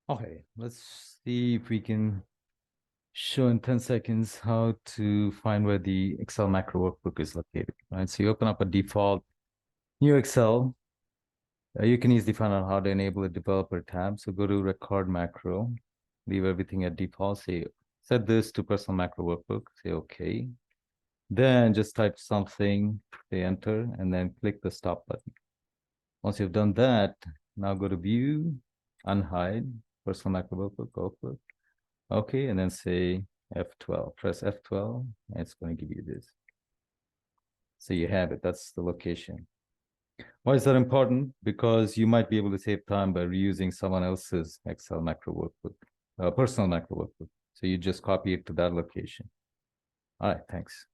Okay, let's see if we can show in 10 seconds how to find where the Excel macro workbook is located, right? So you open up a default new Excel. You can easily find out how to enable a developer tab. So go to record macro, leave everything at default, say set this to personal macro workbook, say okay. Then just type something, say enter, and then click the stop button. Once you've done that, now go to view, unhide, personal macro workbook, okay, and then say F12, press F12, and it's going to give you this. So you have it, that's the location. Why is that important? Because you might be able to save time by reusing someone else's Excel macro workbook, personal macro workbook. So you just copy it to that location. All right, thanks.